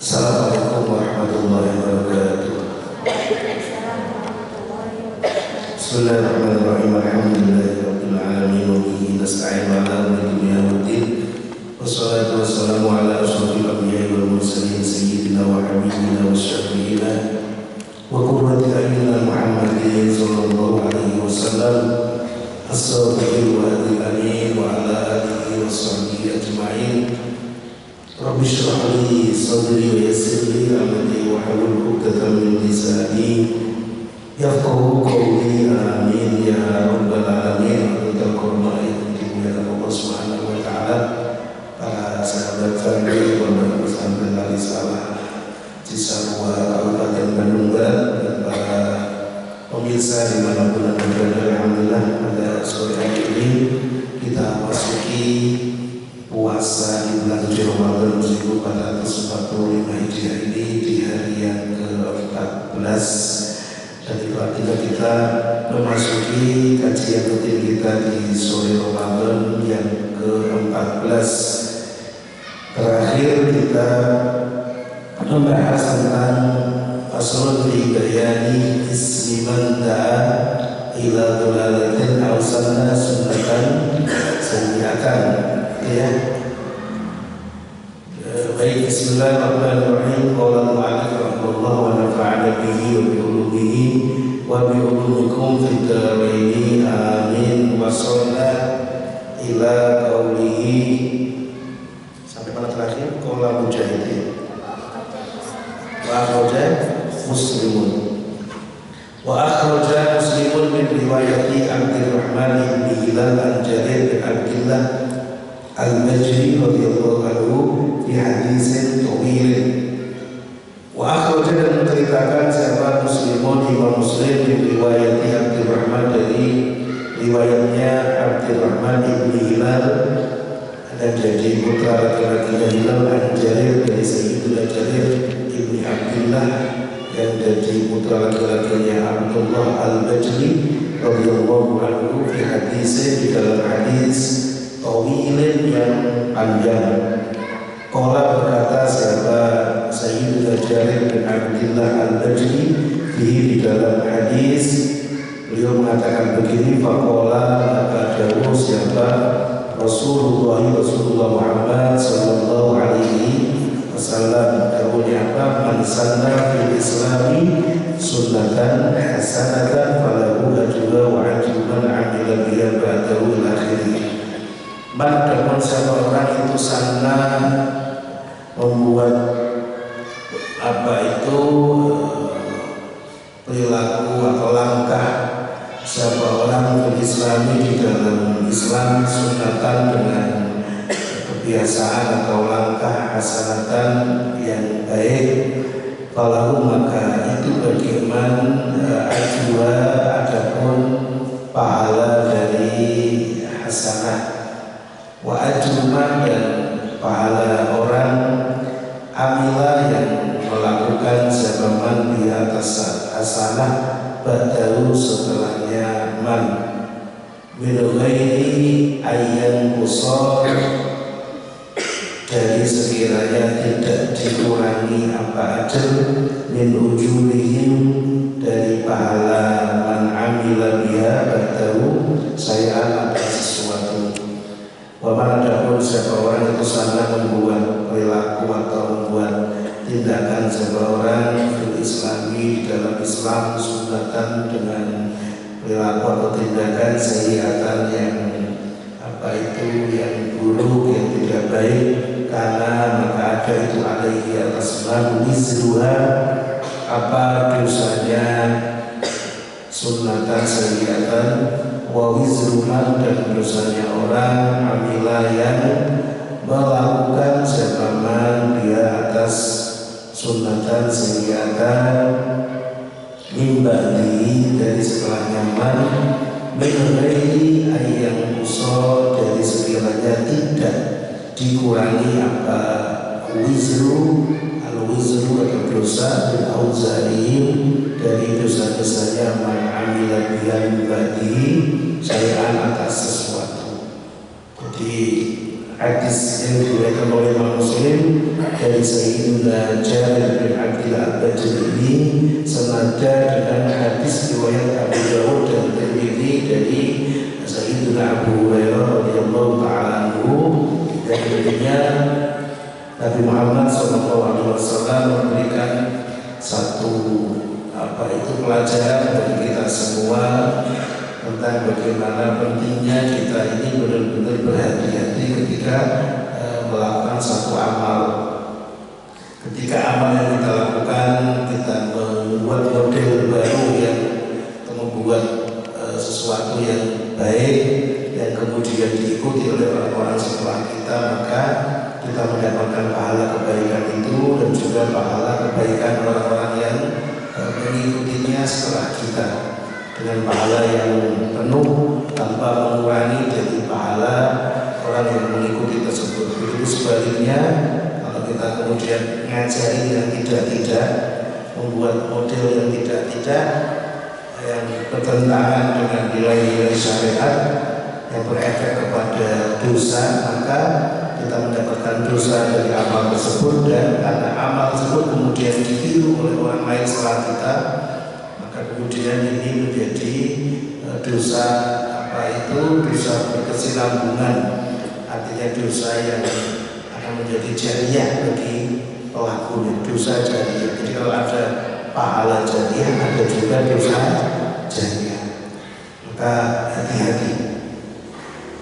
Assalamualaikum warahmatullahi wabarakatuh. Bismillahirrahmanirrahim. Alhamdulillahirabbil alamin wa bihi nasta'inu ala umuri dunya waddin. Wassalatu wassalamu ala asyrofil anbiya'i wal mursalin sayyidina wa habibina wa syafi'ina wa qurrati a'yunina Muhammadin sallallahu alaihi wasallam as-sadiqil wa'dil amin wa ala alihi wa sahbihi ajma'in. Rabbi shrah li sadri wa yassir li amri wa hlul 'uqdatam min lisani yafqahu qawli. Amin ya rabbal alamin. Kita hormati kemuliaan Allah Subhanahu wa taala. Para sahabat santri pondok pesantren Al-Risalah Cisarua Kabupaten Bandung Barat dan para pemirsa dimanapun anda berada, alhamdulillah pada sore hari ini kita masuki puasa di bulan suci Ramadan 1445 Hijriah ini di hari yang ke-14, dan itu artinya kita memasuki kajian rutin kita di sore Ramadan yang ke-14. Terakhir kita membahas tentang faslun fi bayani ismi man da'a ila dhalalatin aw sanna sunnatan sayyi'atan. Ya. Baik, bismillahirrahmanirrahim. Qala al-mu'allif rahimahullah wa nafa'ana bihi wa bi ulumihi wa bi ulumikum fid dharain amin. Wa sallallahu ila qaulihi sampai mana terakhir? Qala mujahidin wa akhraja muslimun min riwayati Abdurrahman bin Hilal an Jarir bin Abdullah Al-Majri radhiyallahu anhu di hadisin tawil. Wa akhraja, dan menceritakan sahabat muslimun Imam Muslim di riwayat Abdurrahman, dari riwayatnya Abdurrahman bin Hilal, dan jadi putra laki-lakinya Hilal, an Jarir dari Sayyidina Jarir ibni Abdullah, yang jadi putra laki-lakinya Abdullah Al-Majri radhiyallahu anhu di hadisin, di dalam hadis tawilin yang panjang. Qala, berkata sahabat Sayyidina Jarir bin Abdullah Al-Bajri di dalam hadis, beliau mengatakan begini, faqala, maka dawuh siapa Rasulullah Muhammad sallallahu alaihi wasallam, dawuhnya apa? Man sanna fil islami sunnatan hasanatan falahu ajruha wa ajru man amila biha ba'dahu ila akhirih. Man, dan siapa orang itu sana membuat apa itu perilaku atau langkah, siapa orang berislami di dalam Islam sunatan dengan kebiasaan atau langkah hasanatan yang baik, kalau maka itu bagaimana ajwa, adapun pahala dari hasanah, wa ajruman, dan pahala orang amilah yang melakukan zaman di atas hasanah ba'dahu, setelahnya man, min ghairi ayyan qusar, dari sekiranya tidak dikurangi apa ajr, min ujurihim, dari pahala man amila biha ba'dahu, saya atas sesuatu. Waman, adapun siapa orang itu sana membuat perilaku atau membuat tindakan siapa orang fil islami, di dalam Islam, sunatan, dengan perilaku atau tindakan sayyi'atan yang apa itu, yang buruk, yang tidak baik, karena maka ada itu alaihi atas man wizruha, apa dosanya sunatan sayyi'atan, wa wizruman, dan dosanya orang amila yang melakukan sepaman dia atas sunatan sayyi'atan, mimba'di, dari setelahnya man, min ghairi ayyan qusar, dari sekiranya tidak dikurangi apa wizru, al-wizru atau dosa, bil auzarihim, dari dosa-dosanya man amila bihan ba'dihi, sayaan atas sesuatu. Jadi hadis yang diriwayatkan oleh Imam Muslim dari Sayyidina Jarir bin Abdillah Al-Bajali senada dengan hadis riwayat Abu Dawud dan Tirmidzi dari Sayyidina Abu Hurairah radhiyallahu ta'ala anhu, yang intinya Nabi Muhammad SAW memberikan satu pelajaran bagi kita semua tentang bagaimana pentingnya kita ini benar-benar berhati-hati ketika melakukan satu amal. Ketika amal yang kita lakukan, kita membuat model baru yang membuat sesuatu yang baik yang kemudian diikuti oleh orang-orang setelah kita, maka kita mendapatkan pahala kebaikan itu dan juga pahala kebaikan orang-orang yang mengikutinya setelah kita, dengan pahala yang penuh tanpa mengurangi dari pahala orang yang mengikuti tersebut. Begitu sebaliknya, kalau kita kemudian ngajari yang tidak-tidak, membuat model yang tidak-tidak, yang bertentangan dengan nilai-nilai syariat, yang berefek kepada dosa, maka kita mendapatkan dosa dari amal tersebut. Dan karena amal tersebut kemudian ditiru oleh orang lain setelah kita, maka kemudian ini menjadi dosa dosa berkesinambungan, artinya dosa yang akan menjadi jariyah bagi pelakunya, dosa jariyah. Jadi kalau ada pahala jariyah, ada juga dosa jariyah, maka hati-hati.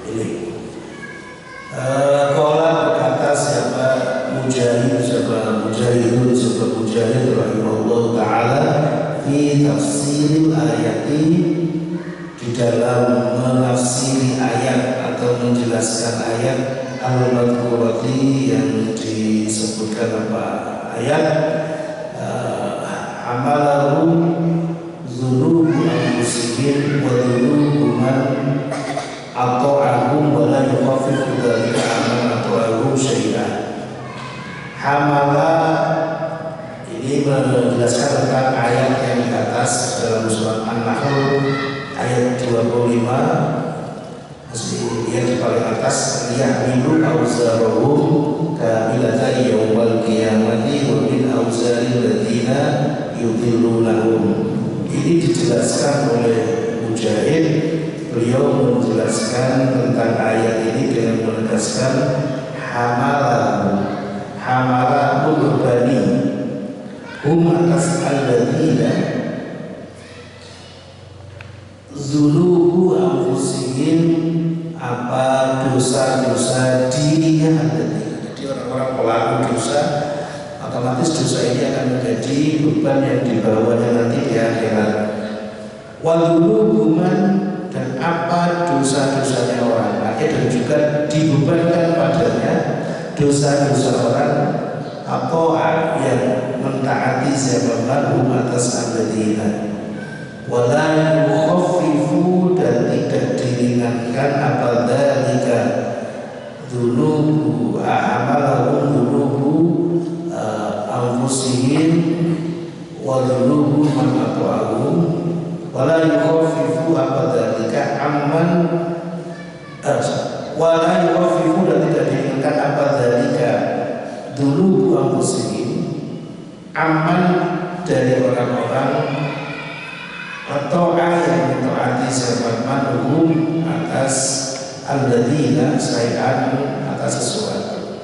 Ini Qala berkata siapa Mujahid rahimahullah ta'ala fi tafsiril ayati, di dalam menafsiri ayat atau menjelaskan ayat al-madhkurati yang disebutkan apa ayat amalahu zunubu al-muslimin wa zunubu man ata'ahum wa la yukhaffifu dhalika amman ata'ahum syai'an. Hamala ini menjelaskan tentang ayat yang di atas dalam surat An-Nahl ayat 25, yang di paling atas, yahmilu awzarahum kamilatan yawmal qiyamati wa min awzaril ladzina yudhillunahum. Ini dijelaskan oleh Mujahid. Beliau menjelaskan tentang ayat ini dengan menegaskan hamalahu berbani atas alladzina zunubu anfusihim, apa dosa-dosa dirinya alladzina. Jadi orang-orang pelaku dosa, otomatis dosa ini akan menjadi beban yang dibawanya nanti di akhirat. Walubu man, dan apa dosa-dosanya orang lain, dan juga dibebankan padanya dosa-dosa orang atau yang mentaati siapa hum atas alladzina, wala yukhaffifu, dan tidak diringankan apa dzalika dzunubu a'malahum dzunubu anfusihim wa dzunubu man ata'ahum, wala yukhaffifu apa dzalika amman wala yukhaffifu, dan tidak diringankan apa dzalika dzunubu anfusihim aman dari orang-orang atau yang mentaati siapa manhum atas alladzina syai'an, atas sesuatu.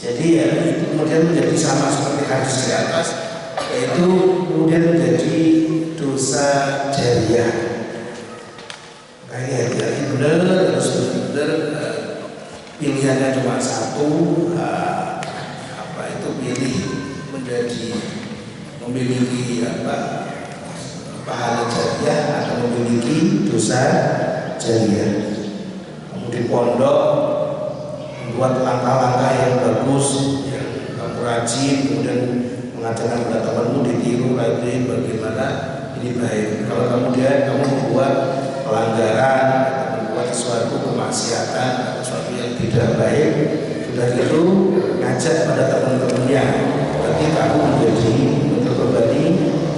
Jadi ya, itu kemudian menjadi sama seperti hadis di atas, yaitu kemudian menjadi dosa jariyah. Kayak hati-hati benar, harus benar, pilihannya cuma satu, pilih memiliki pahala jariyah atau memiliki dosa jariyah. Kamu di pondok membuat langkah-langkah yang bagus, yang kamu rajin, kemudian mengatakan kepada temanmu ditiru lagi bagaimana ini baik. Kalau kemudian kamu membuat pelanggaran, membuat sesuatu kemaksiatan atau sesuatu yang tidak baik, sudah itu ngajak pada teman-temannya, berarti kamu menjadi terbebani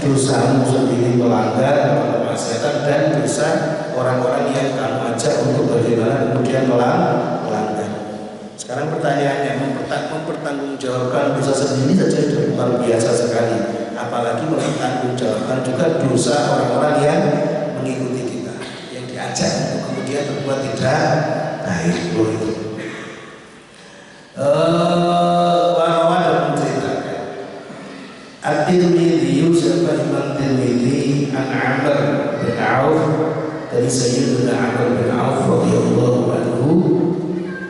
dosamu sendiri melanggar atau kemaksiatan, dan dosa orang-orang yang kamu ajak untuk bagaimana kemudian melanggar. Sekarang pertanyaannya, mempertanggungjawabkan dosa sendiri saja sudah luar biasa sekali, apalagi mempertanggungjawabkan juga dosa orang-orang yang mengikuti kita, yang diajak untuk kemudian berbuat tidak baik. Itu warawat menceritakan At-Tirmidzi, siapa Imam Tirmidzi, an Amr bin Auf, dari Sayyidina Amr bin Auf radhiyallahu anhu,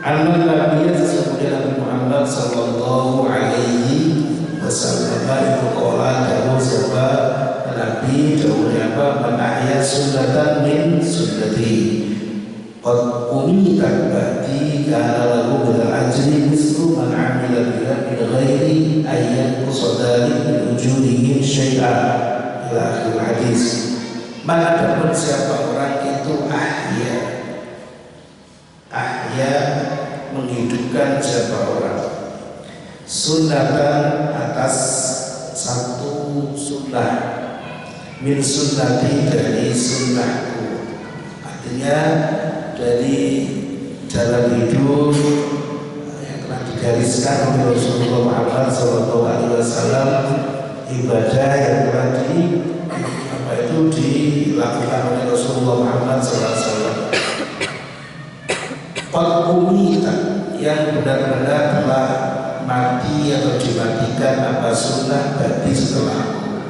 anna Nabi sesungguhnya Nabi Muhammad sallallahu alaihi wasallam itu qala dawu siapa Nabi dawuhnya apa, man ahya sunnatan min sunnati qad umitat ba'di kana lahu bil ajri mislu man amila biha min ghairi ayyan qusadari min ujurihim syai'a ila akhir hadis. Man adapun siapa orang itu ahya menghidupkan siapa orang sunnatan atas satu sunnah min sunnati dari sunnahku, artinya dari jalan hidup yang telah digariskan oleh Rasulullah Muhammad SAW, ibadah yang telah dilakukan oleh Rasulullah Muhammad SAW. Qad-umita yang benar-benar telah mati atau dimatikan apa sunnah bagi setelahku,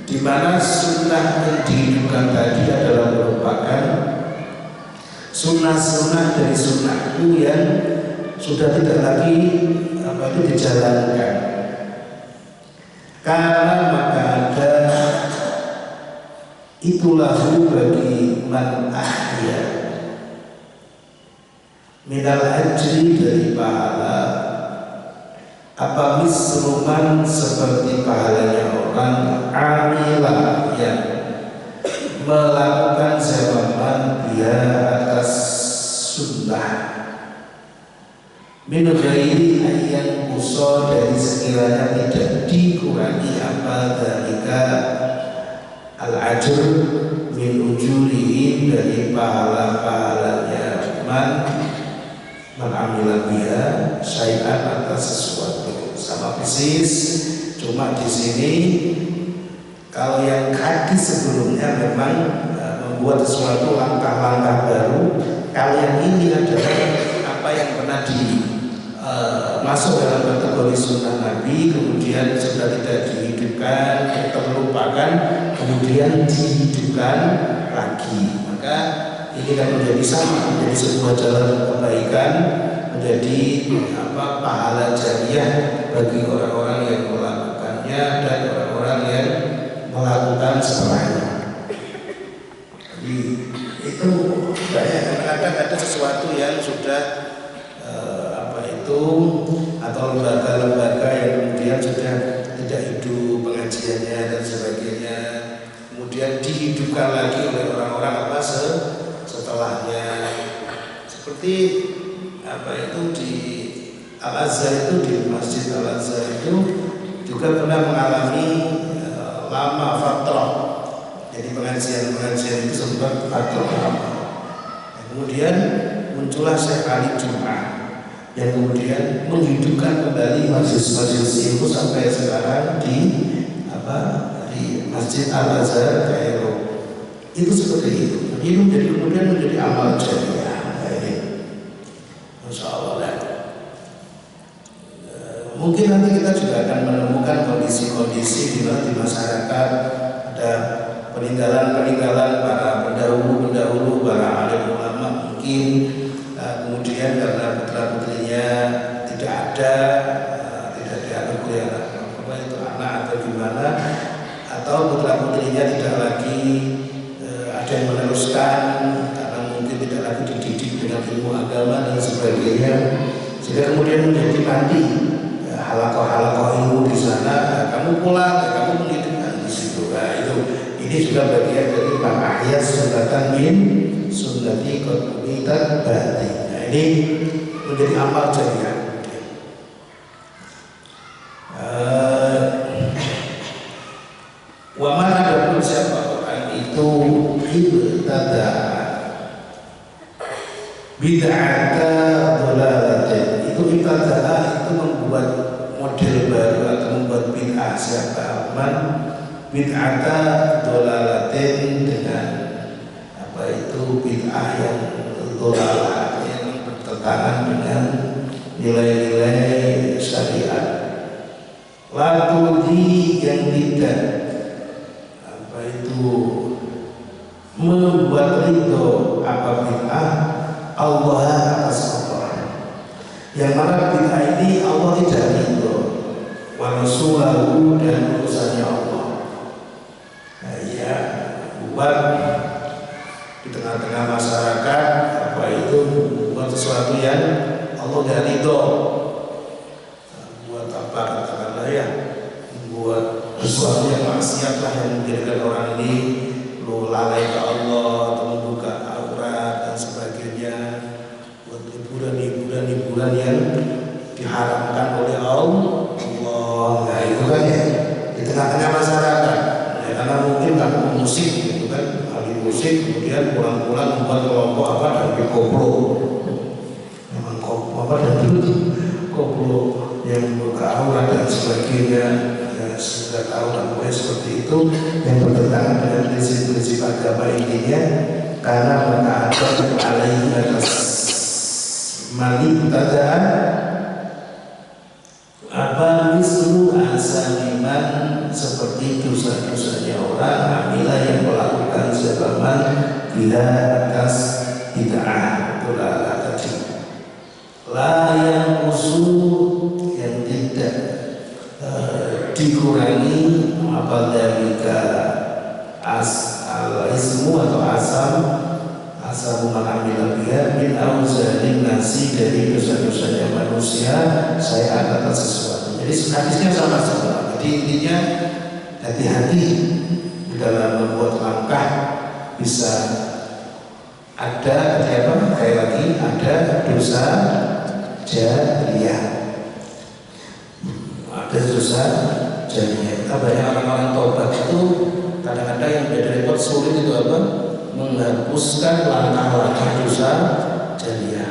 di mana sunnah yang dihidupkan tadi adalah merupakan sunnah-sunnah dari sunnahku yang sudah tidak lagi dijalankan. Karena maka ada itulah bagi man ahya minal ajri dari pahala apa misruman seperti pahalanya orang amilah yang melakukan zaman dia atas sunnah min ghairi ayyan uso dari sekiranya tidak dikurangi apa dalika al-ajr min ujurihim dari pahala-pahalanya man amila biha syai'an atas sesuatu, sama persis, cuma di sini kalau yang hadis sebelumnya memang membuat sesuatu langkah-langkah baru, kalau yang ini adalah apa yang pernah masuk dalam kategori sunnah Nabi kemudian sudah tidak dihidupkan, terlupakan, kemudian dihidupkan lagi. Maka ini kan menjadi sama, menjadi sebuah jalan kebaikan, menjadi pahala jariah bagi orang-orang yang melakukannya dan orang-orang yang melakukan setelahnya. Jadi itu kadang-kadang ada sesuatu yang sudah atau lembaga-lembaga yang kemudian sudah tidak hidup pengajiannya dan sebagainya, kemudian dihidupkan lagi oleh orang-orang setelahnya. Seperti di Al-Azhar itu, di Masjid Al-Azhar itu juga pernah mengalami lama fatrah. Jadi pengajian itu sempat fatrah lama. Kemudian muncullah Syekh Ali Jum'ah yang kemudian menghidupkan kembali masjid-masjid itu sampai sekarang di Masjid Al-Azhar Kairo. Itu seperti itu. Jadi kemudian menjadi amal jariah. Masya Allah. Mungkin nanti kita juga akan menemukan kondisi-kondisi di mana di masyarakat ada peninggalan-peninggalan para pendahulu, para alim ulama mungkin. Kemudian karena putra-putrinya tidak ada, tidak dianugerahi anak atau gimana, atau putra-putrinya tidak lagi ada yang meneruskan karena mungkin tidak lagi dididik dengan ilmu agama dan sebagainya, sehingga kemudian menjadi nanti halakoh-halakoh ilmu di sana, kamu pulang, kamu menghidupkan di situ. Ini juga bagian dari ahya sunnatan min sunnati qad umitat ba'di. Ini menjadi amal jariah. Wa man adapun siapa orang itu ibtada bid'ata dhalalatin, ibtadah itu membuat model baru atau membuat bid'ah. Siapa man bid'ata dolalatin, dengan apa itu bid'ah yang dolalah, yang bertentangan dengan nilai-nilai syariat. Lalu yang tidak apa itu membuat ridho apa bid'ah Allah atas Allah, yang mana bid'ah ini Allah tidak ridho, wa rasulahu, dan utusannya Allah. Nah, ya buat di tengah-tengah masyarakat apa itu buat sesuatu yang Allah tidak ridho. Buat apa, katakanlah ya, buat sesuatu yang maksiat lah, yang menjadikan orang ini lalai ke Allah atau membuka aurat dan sebagainya, buat hiburan yang diharamkan oleh Allah. Nah itu kan ya di tengah-tengah masyarakat ya, karena mungkin kan musik gitu kan, ahli musik, kemudian pulang-pulang membuat kelompok apa dan koplo, memang koplo apa dan dulu koplo yang membuka aurat dan sebagainya. Sudah tahu dan boleh seperti itu, yang bertentangan dengan prinsip-prinsip agama intinya, karena mengatakan alaihi atas mani tadaan apa mislu asaliman, seperti dosa-dosanya orang amila yang melakukan sebaman bila atas bid'ah dolala tadi. La yang usul, yang tidak dikurangi apa dari al-ismu atau asam mengambil biar min auzalin nasi, dari dosa-dosanya manusia saya atas sesuatu. Jadi hadisnya sama semua. Jadi intinya hati-hati di dalam membuat langkah, bisa ada kayak lagi ada dosa jariyah. Ada dosa jadinya. Kita banyak orang-orang tobat itu kadang-kadang yang menjadi repot sulit itu apa? Menghapuskan langkah-langkah dosa jadinya.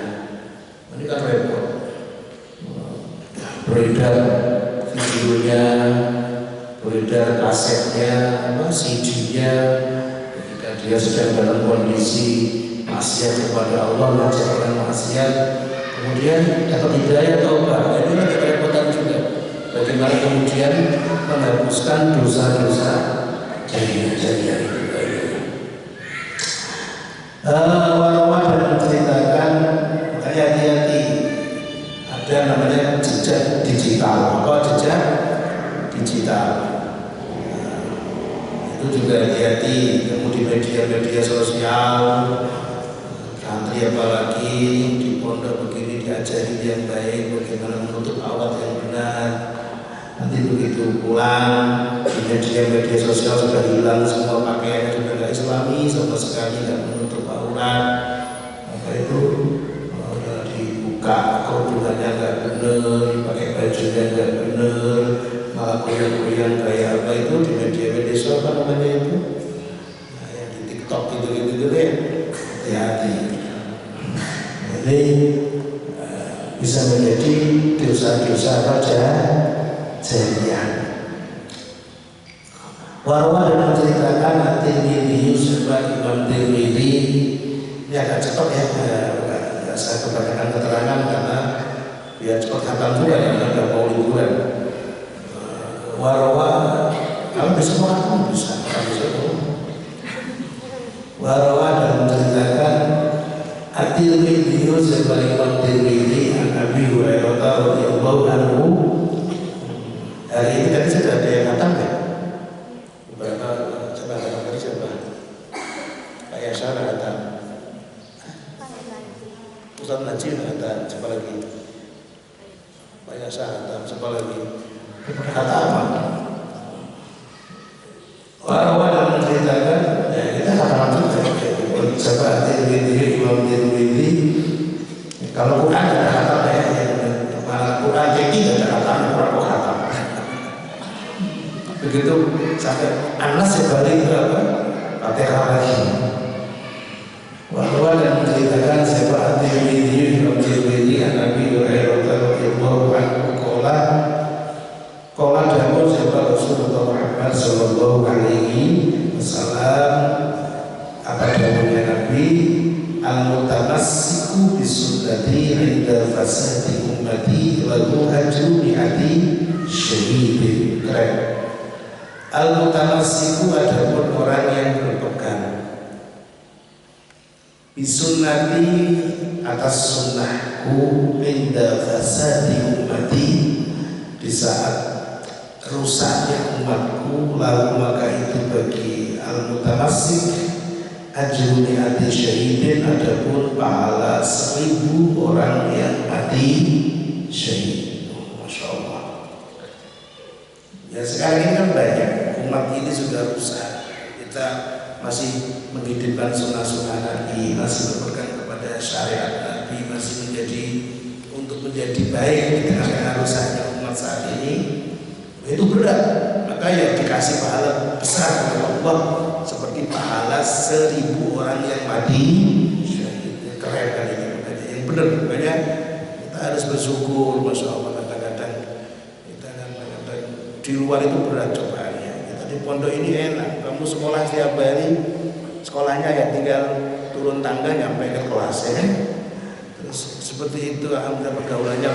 Ini kan repot. Beredar videonya, beredar kasetnya, CD-nya, ketika dia sedang dalam kondisi maksiat kepada Allah, mengajak orang maksiat, kemudian dapat hidayah taubat. Ini kan kerepotan juga. Bagaimana kemudian menghapuskan dosa-dosa jadinya itu. Warawat dan menceritakan, makanya hati-hati, ada namanya jejak digital. Apa jejak digital? Itu juga hati-hati. Kamu di media sosial, santri apalagi di pondok begini diajari yang baik, bagaimana menutup aurat yang benar. Nanti begitu pulang di media sosial sudah hilang semua, pakaian juga tidak islami sama sekali, tidak menutup aurat. Apa itu dibuka kerudungannya nggak benar, pakai bajunya nggak benar, malah goyang-goyang kayak apa itu di media sosial, apa namanya itu, nah, yang di TikTok gitu ya. Hati-hati. Jadi bisa menjadi dosa-dosa raja jadian. Warwa dan menceritakan At-Tirmidzi sebagai Imam Tirmidzi, ini agak cepat ya, nggak saya kebanyakan keterangan karena biar cepat khatam juga ya, nggak mau liburan. Warwa, kalau bisa mau bisa. Warwa dan menceritakan At-Tirmidzi sebagai Imam Tirmidzi an Abi Hurairah radhiyallahu anhu. Hari ini tadi sudah ada yang khatam ya? Beberapa coba tadi siapa? Pak Yasar khatam. Ustaz Najib khatam. Siapa lagi? Pak Yasar khatam. Siapa lagi? Khatam apa? Warwa dan menceritakan, ya kita khatam juga. Siapa Tirmidzi, Imam Tirmidzi. Kalau Quran ada khatam ya, malah Quran jadi ada khatam, Quran khatam. Begitu sampai Anas sebalik berapa? Fatihah lagi. Warwa dan menceritakan siapa At-Tirmidzi, Imam Tirmidzi an Abi Hurairah radhiyallahu fasadi ummati lahu ajru mi'ati syahidin. Keren. Al-mutamassiku adapun orang yang berpegang bisunnati atas sunnahku inda fasadi ummati, di saat rusaknya umatku, lalu maka itu bagi al-mutamassik ajru mi'ati syahidin, adapun pahala 1000 orang yang mati syahid. Masya Allah. Ya sekarang ini kan banyak umat ini sudah rusak. Kita masih menghidupkan sunnah-sunnah Nabi, masih berpegang kepada syariat Nabi, masih untuk menjadi baik di tengah-tengah rusaknya umat saat ini. Itu berat, maka ya dikasih pahala besar oleh Allah seperti pahala 1000 orang yang mati syahid. Keren kan ini, yang benar. Makanya kita harus bersyukur. Masya Allah, kadang-kadang kita kadang-kadang di luar itu berat cobaannya. Kita di pondok ini enak, kamu sekolah setiap hari, sekolahnya ya tinggal turun tangga nyampe ke kelas ya. Terus seperti itu, alhamdulillah pergaulannya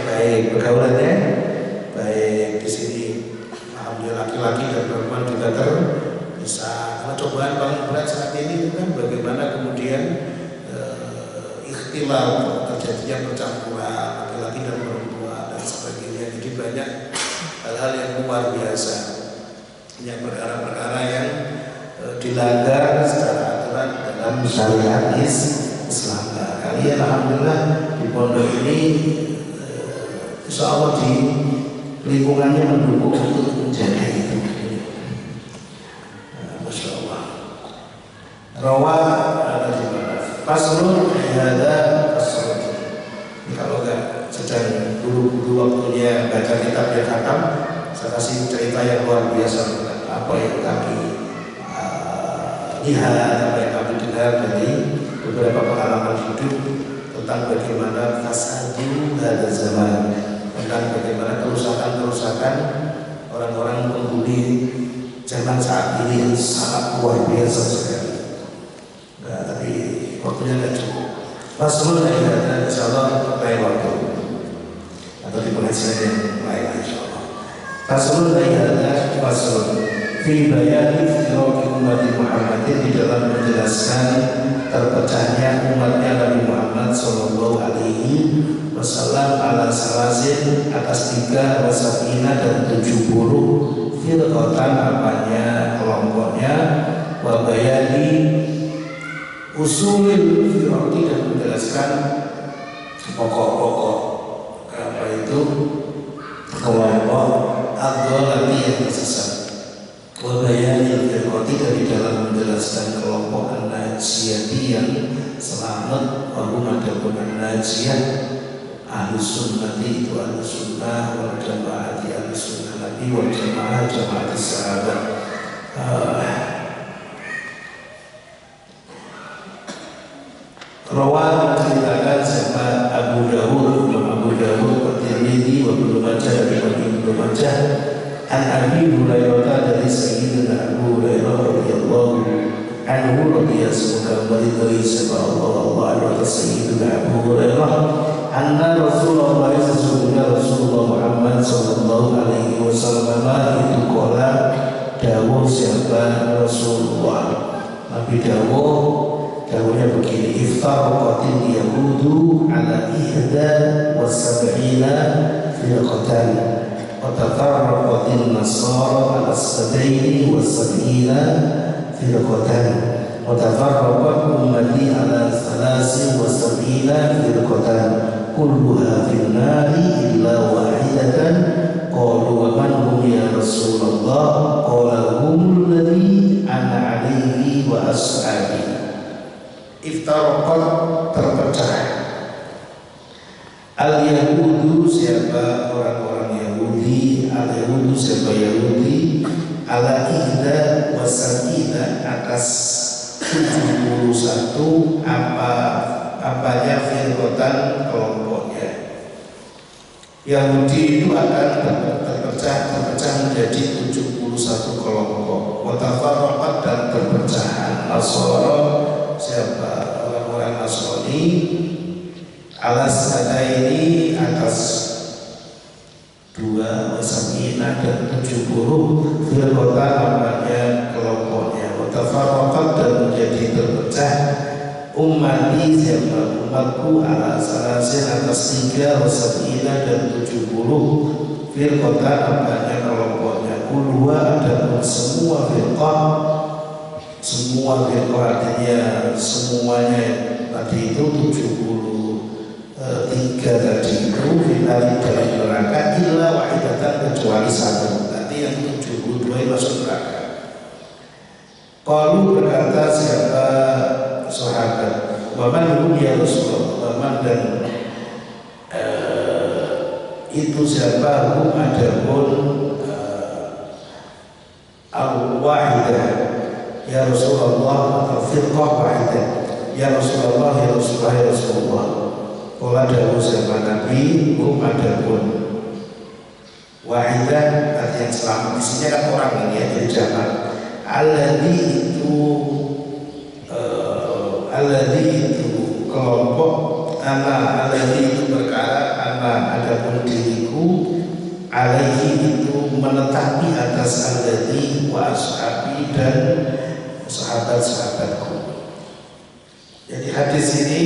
baik di sini. Alhamdulillah laki-laki dan perempuan juga bisa. Karena cobaan paling berat saat ini itu kan bagaimana kemudian ikhtilaf, terjadinya percampuran laki-laki dan perempuan dan sebagainya. Jadi banyak hal-hal yang luar biasa, banyak perkara-perkara yang dilanggar secara aturan dalam syariat Islam. Nah, kalian alhamdulillah di pondok ini insya Allah di lingkungannya mendukung untuk menjaga itu. Masya Allah. Rawa ada di mana? Faslun ada faslun. Kalau nggak sedang buru-buru waktunya baca kitab yang khatam, saya kasih cerita yang luar biasa tentang apa yang kami lihat, apa yang kami dengar dari beberapa pengalaman hidup tentang bagaimana fasadu hada zaman, tentang bagaimana kerusakan-kerusakan orang-orang penghuni zaman saat ini yang sangat luar biasa sekali. Nah, tapi waktunya tidak cukup. Faslun ada insyaallah lain waktu atau di pengajian yang lain insyaallah. Faslun ada faslun fi bayani firaqi umat Muhammadin, di dalam menjelaskan terpecahnya umatnya Nabi Muhammad sallallahu alaihi wasallam ala salasin, atas 3 wasafina dan 70 firqatan, apanya kelompoknya, wa bayani usulil firqati, dan menjelaskan pokok-pokok apa itu kelompok ad-dhalati yang tersesat, wa bayani firqati, dan di dalam menjelaskan kelompok an-najiyati yang selamat, wa hum adapun an-najiyah ahlus sunnati, itu ahlus sunnah wal jamaah, ahlus sunnah nabi wal jamaah, jamaah sahabat. Rawan menceritakan siapa Abu Dawud, Imam Abu Dawud, At-Tirmidzi, wa Ibnu Majah, dan Ibnu Majah, an Abi Hurairah, dari Sayyidina Abu Hurairah radhiyallahu anhu, radhiyallahu dari sallallahu alaihi wasallam, Sayyidina Abu Hurairah, anna Rasulullah, sesungguhnya Rasulullah Muhammad sallallahu alaihi wasallam itu qala, dawuh siapa Rasulullah, Nabi dawuhnya begini, iftaraqatil yahudu ala ihda wa sab'ina firqatan, wa tafarraqatil nasara ala sab'ini wa sab'ina firqatan, wa tafarraqat ummati ala thalasin wa sab'ina firqatan, kulluha fin nari illa wahidatan. Qalu wa man hum ya Rasulullah? Qala humul ladzi ana alaihi wa ashabi. Iftaraqat, terpecah, al-yahudu, siapa orang-orang Yahudi, al-yahudu, siapa Yahudi, ala ihda wasabina, atas 71 apanya firqatan, kelompoknya. Yahudi itu akan terpecah menjadi 71 kelompok. Wa tafarraqat, dan perpecahan. Nasara, siapa orang-orang Nasrani, alas ada ini atas 2 wasabina dan 70 firqata namanya kelompoknya, watafarraqat dan menjadi terpecah ummati siapa umatku ala salasin atas 3 wasabina dan 70 firqata namanya kelompoknya. Kulwa dan semua firqah artinya semuanya tadi itu 73 tadi itu finali dari neraka illa wahidatan kecuali 1. Nanti yang 72 masuk neraka. Qalu berkata siapa sahabat, waman hum ya Rasulullah, waman dan itu siapa hum adapun al-wahidah ya Rasulullah atau firqah wahidah ya Rasulullah ya Rasulullah ya Rasulullah. Qala dawu siapa Nabi hum adapun wahidah artinya yang selamat di sini kan orang ini ya, jadi jamak alladhi itu kelompok ana alladhi itu perkara ana adapun diriku alaihi itu menetapi atas alladhi wa ashabi dan sahabat-sahabatku. Jadi hadis ini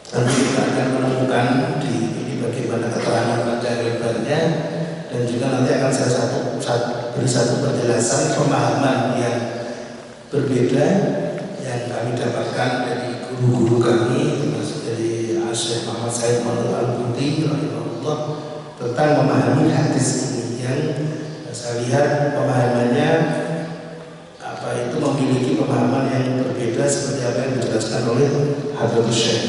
nanti kita akan menemukan ini bagaimana keterangan panjang lebarnya, dan juga nanti akan saya beri satu penjelasan pemahaman yang berbeda yang kami dapatkan dari guru-guru kami, termasuk dari Syekh Muhammad Said Manur Al-Buti rahimahullah, tentang memahami hadis ini yang saya lihat pemahamannya itu memiliki pemahaman yang berbeda seperti apa yang dijelaskan oleh Hadratus Syekh.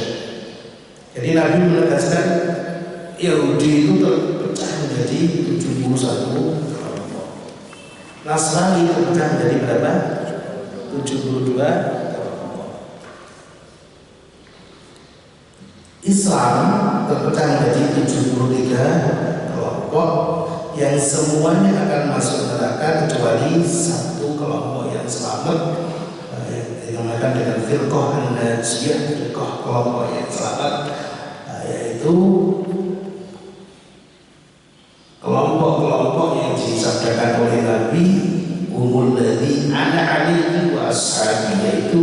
Jadi Nabi menegaskan Yahudi itu terpecah menjadi 71 kelompok. Nasrani terpecah menjadi berapa? 72 kelompok. Islam terpecah menjadi 73 kelompok yang semuanya akan masuk neraka kecuali 1 kelompok yang selamat, yang dinamakan dengan firqah an-najiyah, firqah kelompok yang selamat, yaitu kelompok-kelompok yang disabdakan oleh Nabi umul ladzi ana alaihi wa ashabi, yaitu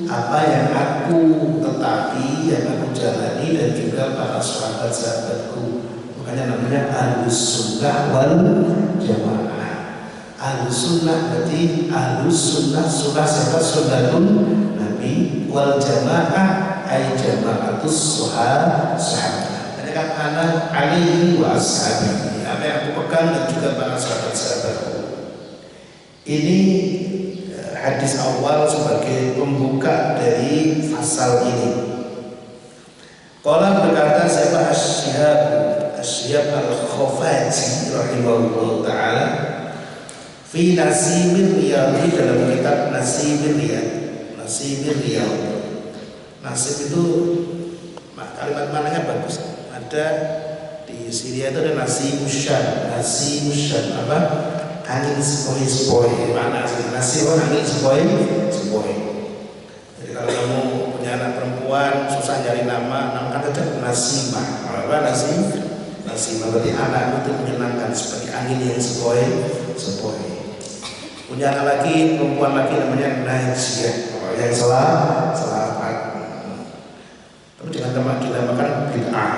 apa yang aku tetapi, yang aku jalani dan juga para sahabat-sahabatku. Makanya namanya Ahlus Sunnah wal Jamaah. Ahlus Sunnah berarti Ahlus Sunnah, sunnah siapa? Sunnatun Nabi, wal Jamaah ay jama'atus sahabat. Ini kan ana alaihi wa ashabi, apa yang aku pegang dan juga para sahabat-sahabatku. Ini hadis awal sebagai pembuka dari fasal ini. Qala berkata siapa Asyhab Al-Khafaji rahimahullah ta'ala fi Nasimir Riyadhi, dalam kitab Nasimir Riyadh. Nasimir Riyadh, nasib itu kalimat mananya bagus. Ada di Syria itu ada Nasimusyan. Nasimusyan apa? Angin sepoi-sepoi. Mana sih? Nasi angin sepoi-sepoi. Jadi kalau kamu punya anak perempuan susah nyari nama, namakan aja Nasimah. Apa Nasimah? Berarti anak itu menyenangkan seperti angin yang sepoi-sepoi. Punya anak lagi, perempuan lagi namanya Najiyah, yang selamat. Tapi dengan teman kita makan bid'ah.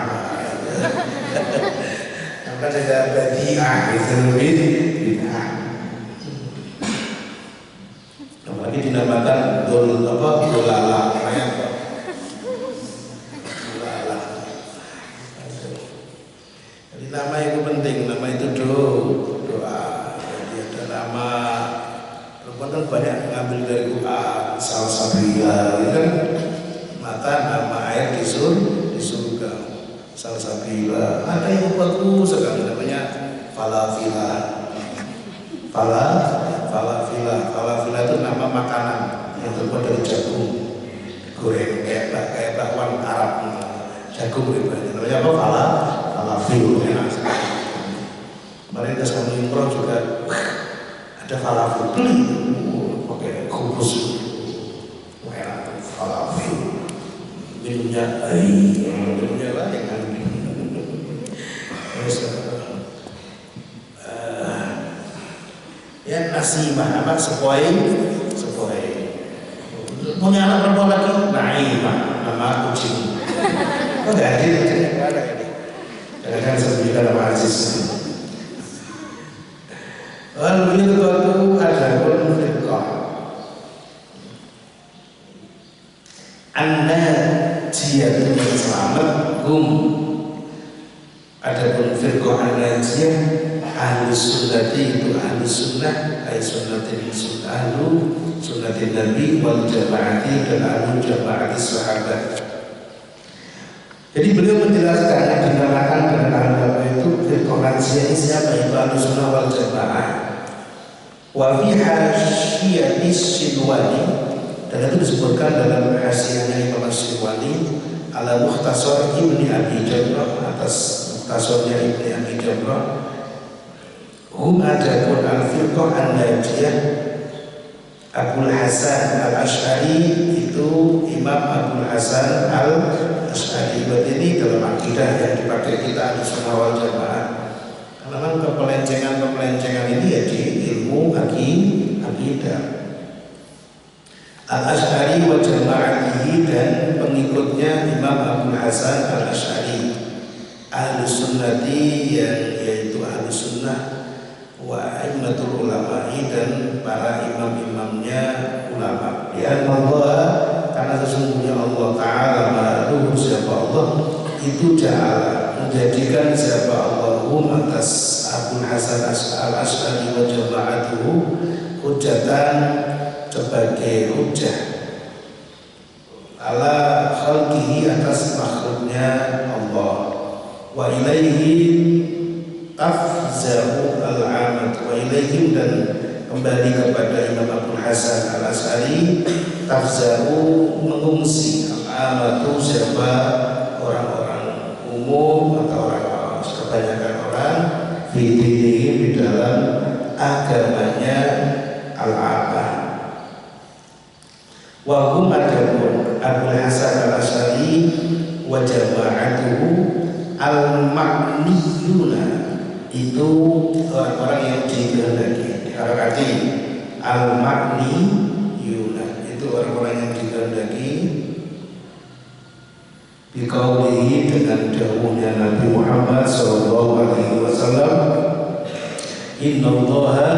Maka ada badi'ah itu bid'ah. Apalagi dinamakan dolala. Jadi nama itu penting, nama itu doa. Jadi ada nama perempuan kan banyak ngambil dari Quran, Salsabila, itu kan mata nama air di surga, Salsabila. Ada yang bagus sekali namanya Falafila. Falafila itu nama makanan yang terbuat dari jagung goreng kayak bakwan Arab, jagung ribanya. Namanya apa? Falafil, enak sekali. Kemarin ke Sanu Imroh juga ada falafel, beli pakai kubus, enak falafel. Minumnya yang ya Nasimah apa sepoi punya anak perempuan lagi Naimah nama kucing. Oh nggak ada ini. Kadang-kadang saya bilang nama Aziz. Lalu itu ada pun firqah. Anda jiyatun yang selamat ada pun firqah an-najiyah ahlus sunnati itu ahlus sunnah ay sunnatin ahlu sunnatin nabi wal jamaati dan ahlu jamaati sahabat. Jadi beliau menjelaskan yang dinamakan dengan ahlu itu firqah najiyah ini siapa, itu ahlus sunnah wal jamaah. Wa fi hasyiyati Sinwani, dan itu disebutkan dalam hasyiahnya Imam Sinwani ala Mukhtasar Ibni Abi Jamrah, atas Mukhtasarnya Ibni Abi Jamrah. Adapun al-firqah an-najiyah Abul Hasan al-Ash'ari itu Imam Abul Hasan al-Ash'ari. Ini dalam akidah yang dipakai kita Ahlussunnah wal Jamaah. Karena memang kepelencengan ini ya di ilmu akidah. Al-Ash'ari wa jama'atihi dan pengikutnya Imam Abul Hasan al-Ash'ari. Ahlus sunnati yang yaitu ahlus sunnah wa a'immatul ulama'i dan para imam-imamnya ulama. Ya Allah, karena sesungguhnya Allah Ta'ala ma'aduhu siapa Allah itu ja'ala menjadikan siapa Allah atas Abul Hasan al-Ash'ari wa jama'atuhu hujatan sebagai hujah ala khalqihi atas makhluknya Allah. Wa ilaihi tafzahu al-amat, wa ilaihim dan kembali kepada Imam Abul Hasan al-Ash'ari tafzahu mengungsi al-amatu siapa orang-orang umum atau orang kebanyakan orang di dalam agamanya al-abad. Wa hum adapun Abul Hasan al-Ash'ari wa jama'atuhu al-ma'niyuna itu orang-orang yang dikehendaki, diharakati al-ma'niyuna itu orang-orang yang dikehendaki biqaulihi dengan dawuhnya Nabi Muhammad SAW, innallaha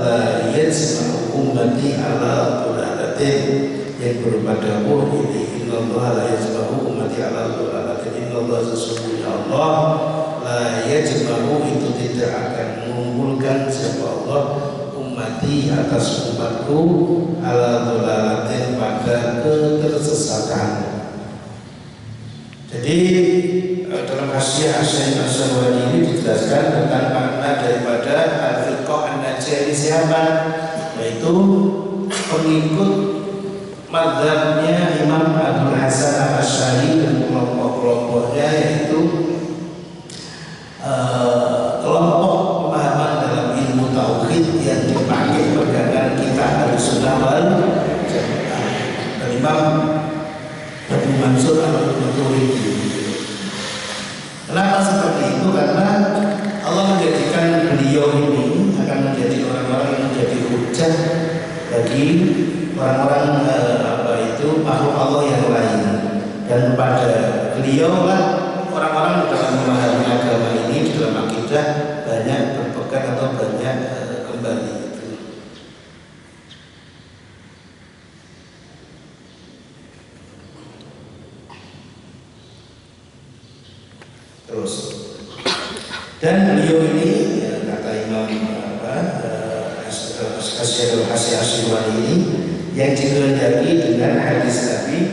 la yajma'u ummati ala dhulalatin, yang berupa dawuh ini innallaha la yajma'u ummati ala dhulalatin, innallaha sesungguhnya Allah la yajma'u itu tidak akan mengumpulkan siapa Allah ummati atas umatku ala dhalalatin pada ketersesatan. Jadi dalam hasyiah As-Sinwani ini dijelaskan tentang makna daripada al-firqah an-najiyah ini siapa, yaitu pengikut mazhabnya Imam Abul Hasan al-Ash'ari dan kelompok-kelompoknya, yaitu kelompok pemahaman dalam ilmu tauhid yang dipakai pegangan kita Ahlussunnah wal Jamaah. Dan Imam Abu Mansur al-Maturidi. Kenapa seperti itu? Karena Allah menjadikan beliau ini akan menjadi orang-orang yang menjadi hujah bagi orang-orang makhluk Allah yang lain, dan pada beliau lah orang-orang dalam memahami agama ini dalam akidah banyak berpegang atau banyak kembali itu. Terus dan beliau ini kata Imam As-Sinwani ini yang dikehendaki dengan hadis Nabi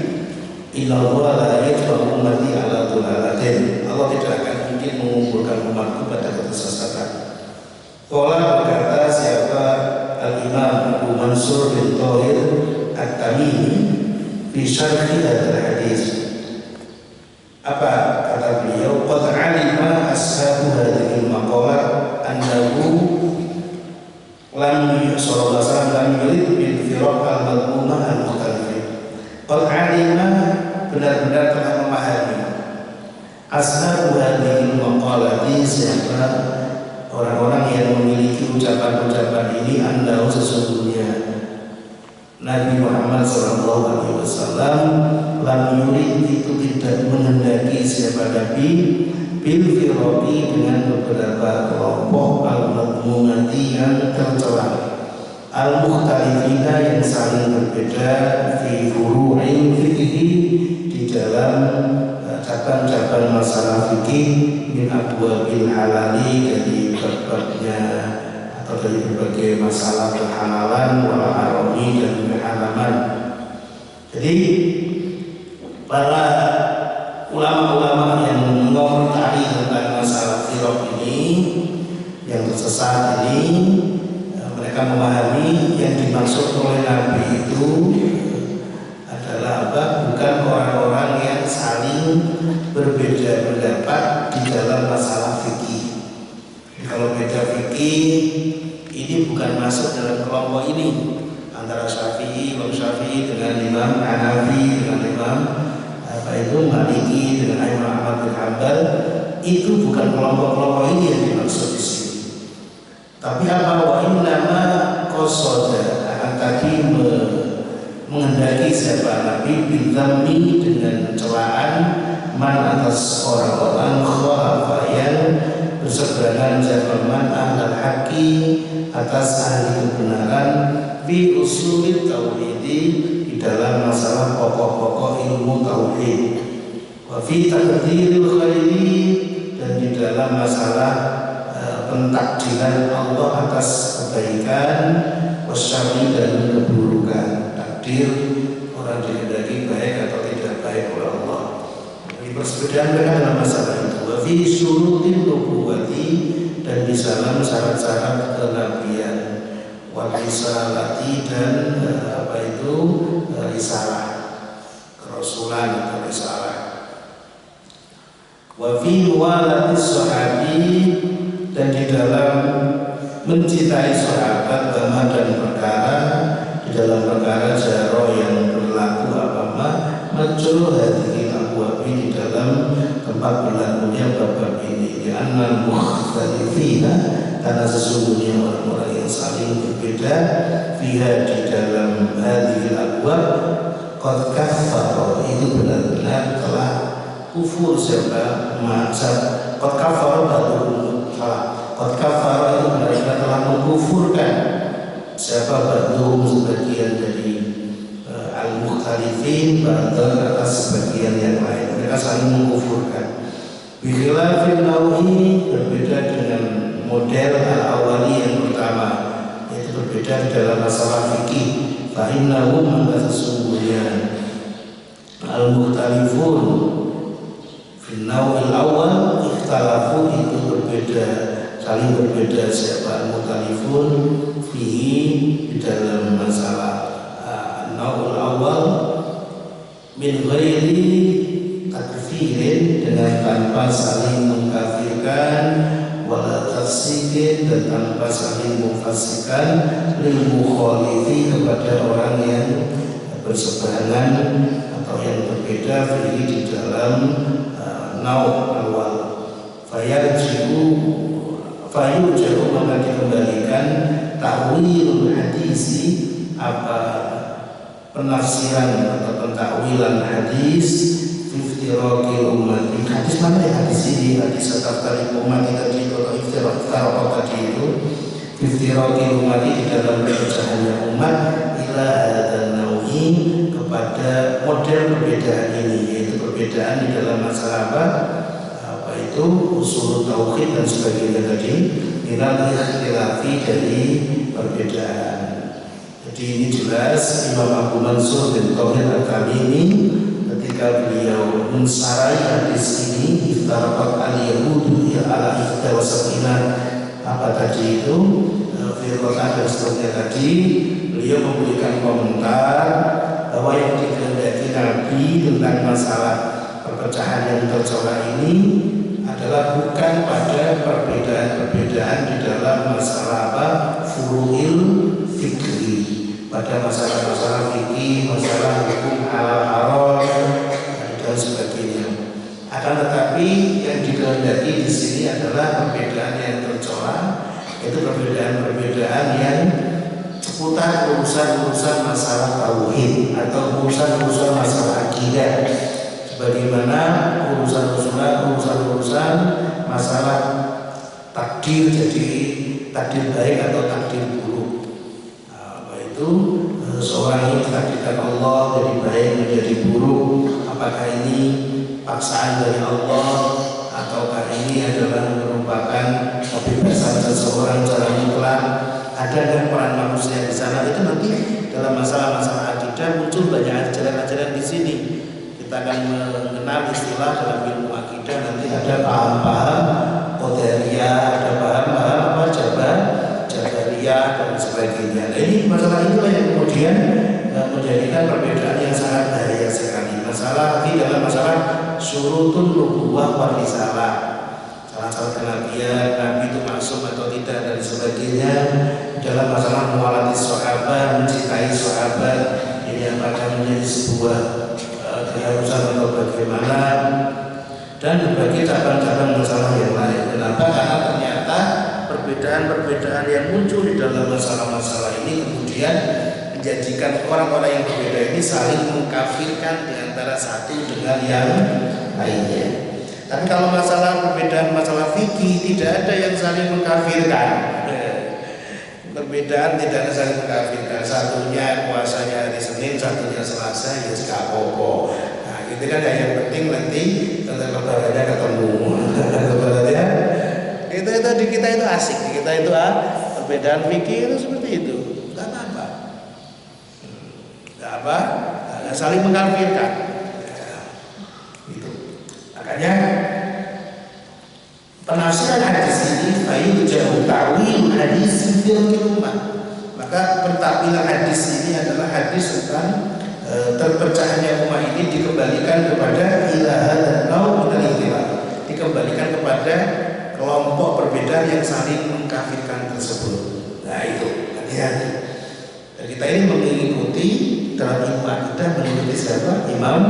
innallaha la yajma'u ummati ala dhalalatin, Allah tidak akan mungkin mengumpulkan umatku pada kesesatan. Qala berkata siapa Al-Imam Abu Mansur bin Thawir At-Tamimi fi syarhi hadzal hadis. Apa kata beliau? Qad 'alima ashabu hadhil maqalat annahu lam sallallahu alaihi wasallam lam yurid bil firaq al-madmumah al-mukhtalifin. Qad 'alima benar-benar telah memahami sahibu hadhil maqalati, siapa orang-orang yang memiliki ucapan-ucapan ini, annahu sesungguhnya Nabi Muhammad SAW lam yurid, itu tidak menghendaki siapa Nabi bil firaqi, dengan beberapa kelompok al-madmumati yang tercela, al-mukhtalifina yang saling berbeda, fi furu'il fikhi, di dalam cabang-cabang masalah fikih, min abwabil halali, dari babnya atau dari berbagai masalah kehalalan, wal harami, dan keharaman. Jadi para ulama-ulama yang mengomentari tentang masalah firaq ini, yang tersesat ini, mereka memahami yang dimaksud oleh Nabi itu adalah apa? Bukan orang-orang yang saling berbeda pendapat di dalam masalah fikih. Kalau beda fikih ini bukan masuk dalam kelompok ini, antara Syafi'i, Imam Syafi'i dengan Imam Hanafi, dengan Imam Maliki, dengan Imam Ahmad bin Hanbal. Itu bukan kelompok-kelompok ini yang dimaksud di sini. Tapi apa? Wa innama qasada, akan tadi menghendaki siapa Nabi bidhammi, dengan celaan, man, atas orang-orang khalafa yang berseberangan, zaman ahlal haqi, atas ahli kebenaran, fi usulit tauhidi, di dalam masalah pokok-pokok ilmu tauhid, wa fi taqdiril khairi, dan di dalam masalah pentakdiran Allah atas kebaikan, wasyari, dan keburukan. Takdir orang dikehendaki baik atau tidak baik oleh Allah. Ini perbedaan mereka dalam masalah itu. Wa fi syurutin nubuwati, dan di dalam syarat-syarat kenabian, wal risalati, dan risalah, kerasulan atau risalah. Wa fi walatis sahabi, dan di dalam mencintai sahabat, bama, dan perkara, di dalam perkara jaro yang berlaku apa-apa, majul hadhihi abwabi, di dalam tempat berlakunya bab-bab ini, di annal mukhtalifina, karena sesungguhnya orang-orang yang saling berbeda, fiha, di dalam hadhihi abwab, qad kaffara, itu benar-benar telah kufur siapa mazhab, qad kaffara ba'dhum, qad kaffara, itu benar-benar telah mengkufurkan siapa ba'dhum, sebagian dari al-mukhtalifin, ba'dhum, atas sebagian yang lain. Mereka saling mengkufurkan. Bikhilafin nawi, berbeda dengan model al-awali yang pertama, yaitu berbeda di dalam masalah fikih. Fa innahum, maka sesungguhnya al-mukhtalifun fi nawil awal, ikhtalafu, itu berbeda, saling berbeda siapa al-mukhtalifun fihi, di dalam masalah nawil awal, min ghairi takfirin, dengan tanpa saling mengkafirkan, wala tafsirin, dan tanpa saling mufasikan, lil mukhalifi, kepada orang yang berseberangan atau yang berbeda, fihi, di dalam naw awal. Fayarji'u, maka dikembalikan ta'wilul hadisi, apa penafsiran atau pentakwilan hadis, iftiraqil ummati. Hadis mana ya? Hadis ini, hadis tafsir ummati tadi, atau iftiraq tadi itu, iftiraqil ummati, di dalam perpecahannya umat, ila hadzal nawi, kepada model perbedaan ini, yaitu perbedaan di dalam masalah apa itu usul tauhid dan sebagainya tadi, minal ikhtilafi, dari perbedaan. Jadi ini jelas Imam Abu Mansur bin Tauhid Al-Tamimi ketika beliau mensarai hadis ini, iftaraqat al-yahudu ala ihda wa sab'ina, apa tadi itu, firqatan dan seterusnya tadi, beliau memberikan komentar bahwa yang dikehendaki Nabi tentang masalah perpecahan yang tercela ini adalah bukan pada perbedaan-perbedaan di dalam masalah apa, furu'il fikri, pada masalah fikih, masalah hukum halal haram dan sebagainya. Akan Akan tetapi yang dikehendaki di sini adalah perbedaan yang tercela, itu perbedaan yang seputar urusan-urusan masalah tauhid atau urusan-urusan masalah akidah, sebagaimana urusan-urusan masalah takdir, jadi takdir baik atau takdir buruk. Itu seorang ini ditakdirkan Allah jadi baik menjadi buruk, apakah ini paksaan dari Allah ataukah ini adalah merupakan kebebasan seseorang secara mutlak? Ada dan peran manusia di sana? Itu nanti dalam masalah-masalah akidah muncul banyak ajaran-ajaran di sini. Kita akan mengenal istilah dalam ilmu akidah, nanti ada paham-paham qadariyah, ada paham-paham jabariyah dan sebagainya. Nah, ini masalah inilah yang kemudian menjadikan perbedaan yang sangat bahaya sekali. Masalah lagi dalam masalah syurutun nubuwah wal risalah, syarat kenabian, nabi itu maksum atau tidak dan sebagainya. Dalam masalah muwalatis sahabat, mencintai sahabat, ini apakah menjadi sebuah keharusan atau bagaimana, dan berbagai cabang-cabang masalah yang lain. Kenapa? Karena ternyata perbedaan-perbedaan yang muncul di dalam masalah-masalah ini kemudian menjadikan orang-orang yang berbeda ini saling mengkafirkan di antara satu dengan yang lainnya. Tapi kalau masalah perbedaan masalah fikih tidak ada yang saling mengkafirkan. Perbedaan tidak ada saling mengkafirkan. Satunya puasanya hari Senin, satunya Selasa, ya gak apa-apa. Nah, itu kan yang penting nanti lebarannya ketemu. Lebarannya itu di kita itu asik, di kita itu perbedaan fikih itu seperti itu. Enggak apa-apa. Enggak apa, enggak saling mengkafirkan. Itu. Makanya penafsiran hadis ini baik jauh ta'wil hadis fil ummah. Maka pentakwilan hadis ini adalah hadis tentang terpecahnya umat ini dikembalikan kepada ilaha dan nau minal ikhtilaf, dikembalikan kepada kelompok perbedaan yang saling mengkafirkan tersebut. Nah itu hati-hati. Dan kita ini mengikuti dalam ilmu akidah mengikuti siapa? Imam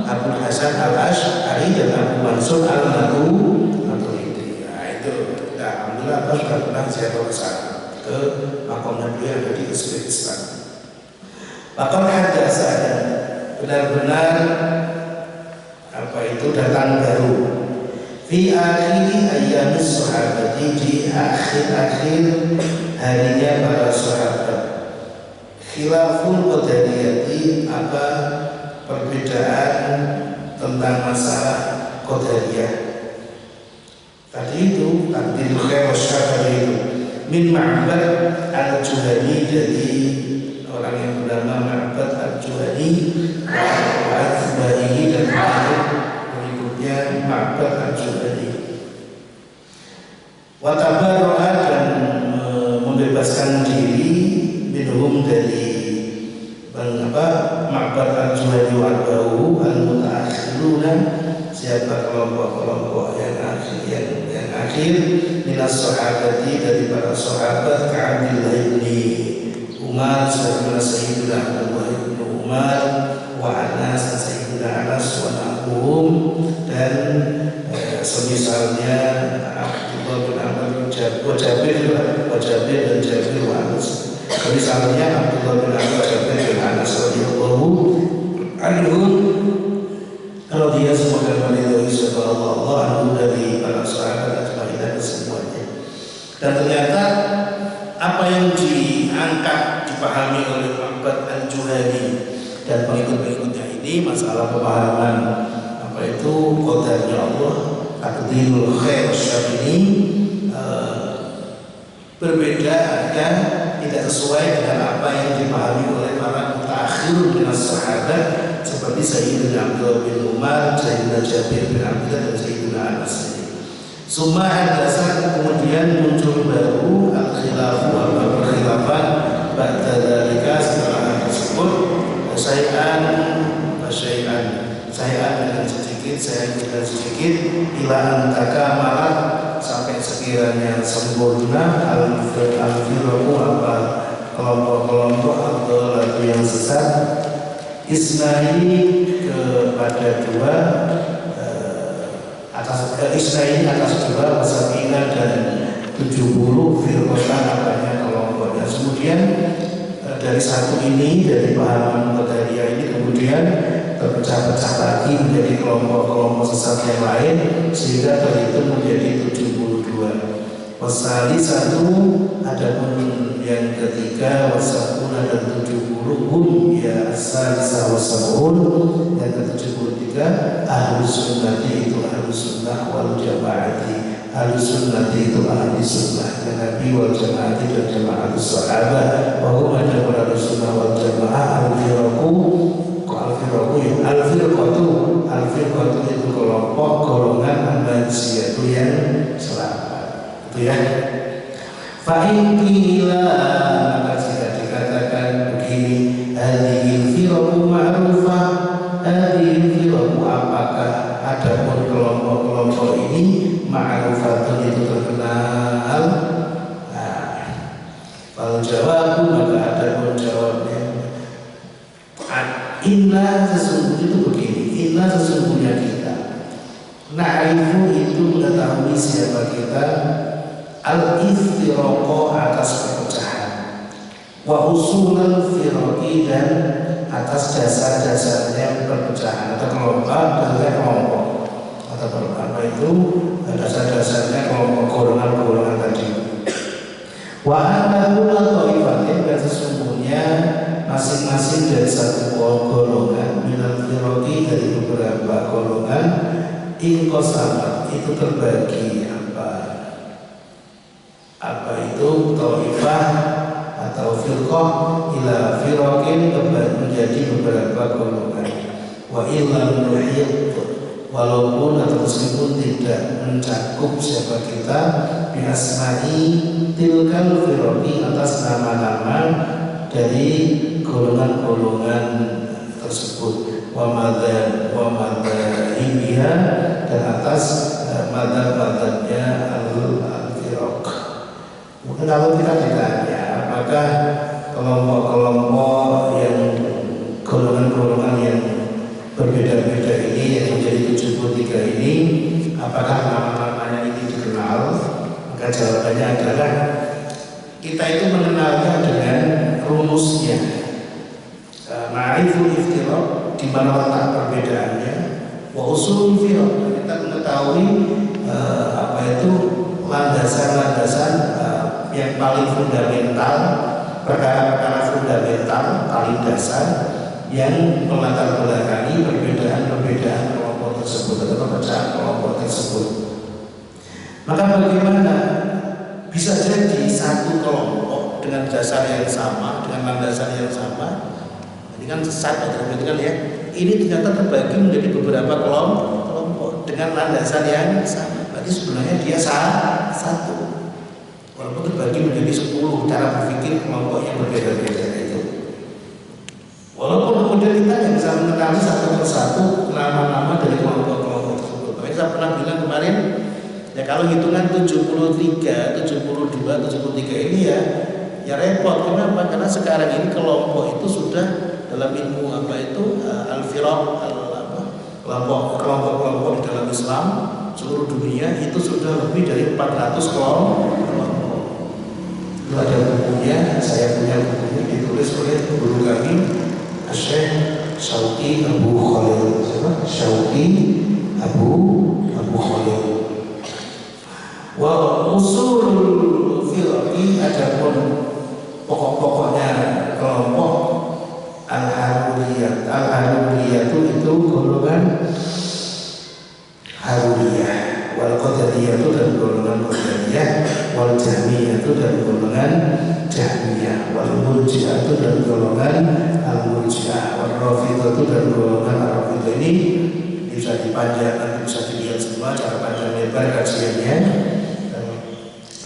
Abul Hasan Al-Asy'ari dan Abu Mansur Al-Maturidi. Nah itu, alhamdulillah kita sudah pernah ziarah ke sana, ke makam Nabi yang ada di Uzbekistan. Maka hadasa benar-benar apa itu datang baru fi akhiri ayyamis sahabati, di akhir-akhir harinya para sahabat, khilaful qadariyati, apa perbedaan tentang masalah qadariyah tadi itu, takdir khair wasyafari itu min Ma'bad al-Juhani, jadi orang yang bernama Ma'bad al-Juhani wa atba'ihi, dan berikutnya Ma'bad al-Juhani wa tabarra'a, dan membebaskan diri minhum dari Ma'bad al-Juhani wa atba'uhu al-mutaakhiruna, siapa kelompok-kelompok yang akhir minas sahabati, dari para sahabat, ka'Abdillah ibni Umar, sebagaimana Sayyidina Abdullah ibn Umar, wa Anas, Sayyidina Anas, wa Nahum, dan semisalnya Abdullah bin Amr, wa Jabir dan Jabir wa Anas. Semisalnya Abdullah bin Amr, Jabir bin Anas radhiyallahu anhum, radhiyallahu semoga meridhoi Allah anhu, dari para sahabat dan semuanya. Dan ternyata apa yang diangkat dipahami oleh Ma'bad al-Juhani dan pengikut-pengikutnya ini masalah pemahaman apa itu qadarnya Allah, takdirul khair wasyarr, ini berbeda dan tidak sesuai dengan apa yang dipahami oleh para mutaakhirun minas sahabat seperti Sayyidina Abdullah bin Umar, Sayyidina Jabir bin Abdullah, dan Sayyidina Anas. Summa hadasa, kemudian muncul baru al-khilafu, al-khilafan ba'da dzalika, setelah tersebut syai'an dengan sedikit ila antaka malah sampai sekiranya sempurna al-firqu, apa kelompok-kelompok atau lagu yang sesat, isnai kepada dua Isna ini atas 2 wasabina dan 70 firqatan apanya kelompoknya. Kemudian dari satu ini, dari pahaman Qadariyah ini kemudian terpecah-pecah lagi menjadi kelompok-kelompok sesat yang lain sehingga terhitung menjadi 72. Wasali satu, adapun yang ketiga wasabuna dan 70 ya as-salisa wasabun, yang ke-73 ahlus sunnati itu ahlus sunnah wal jamaati. Ahlus sunnati itu ahlus sunnah dan Nabi wal jamaati dan jamaah sahabat. Wa hum ahlus sunnah wal jamaah al-firaqu al-firqatu itu kelompok golongan manusia itu yang selamat. Itu ya. Fa'in qila, maka jika dikatakan begini, hadhil firaqu ma'rufah, hadhil firaqu apakah adapun kelompok-kelompok ini ma'rufatun itu terkenal. Kalau jawab maka adapun jawabnya inna sesungguhnya itu begini, inna sesungguhnya kita na'rifu itu mengetahui siapa kita al-iftiraqo atas perpecahan wa usulal firaqi dan atas dasar-dasarnya perpecahan atau kelompok atau apa itu dasar-dasarnya kelompok golongan-golongan tadi. Wa annahu ta'ifatin, dan sesungguhnya masing-masing dari satu golongan minal firaqi dari beberapa golongan inqasamat itu terbagi apa itu ta'ifah atau firqah ila firaqin menjadi beberapa golongan. Wa illam nuhit, walaupun atau meskipun tidak mencakup siapa kita bi asma'i tilkal firaqi atas nama-nama dari golongan-golongan tersebut, wa madzahibiha dan atas madzhab-madzhabnya al-firaq. Mungkin kalau kita ditanya apakah kelompok-kelompok yang golongan-golongan yang berbeda-beda ini yang menjadi 73 ini apakah nama-namanya ini dikenal, maka jawabannya adalah kita itu mengenalnya dengan rumusnya. Ma'riful iftiraq, di mana letak perbedaannya, wa usul firaq, kita mengetahui apa itu landasan-landasan yang paling fundamental, perkara-perkara fundamental paling dasar yang melatar belakangi perbedaan-perbedaan kelompok tersebut atau perpecahan kelompok tersebut. Maka bagaimana bisa jadi satu kelompok dengan dasar yang sama, dengan landasan yang sama, ini kan sesat berarti kan ya, ini ternyata terbagi menjadi beberapa kelompok dengan landasan yang sama. Berarti sebenarnya dia satu, walaupun terbagi menjadi 10 cara berpikir kelompok yang berbeda-beda itu. Walaupun kemudian kita yang bisa mengenali satu persatu nama-nama dari kelompok-kelompok tersebut. Makanya saya pernah bilang kemarin, ya kalau hitungan 73, 72, 73 ini ya repot. Kenapa? Karena sekarang ini kelompok itu sudah dalam ilmu apa itu al-firaq, kelompok-kelompok di dalam Islam seluruh dunia itu sudah lebih dari 400 kelompok. Itu ada bukunya, saya punya bukunya, ditulis oleh guru kami Syekh Syauqi Abu Khalil. Syauqi Abu Khalil. Wa usulul firqi, adapun pokok-pokoknya kelompok al-haruriyah. Al-haruriyah itu golongan haruriyah, wal qadariyah itu dan golongan qadariyah, wal jahmiyah itu dan golongan jahmiyah, wal murji'ah itu dan golongan al-murji'ah, wal rafidhah itu dan golongan al-rafidhah. Ini bisa dipanjang, nanti bisa dilihat semua cara panjang lebar kajiannya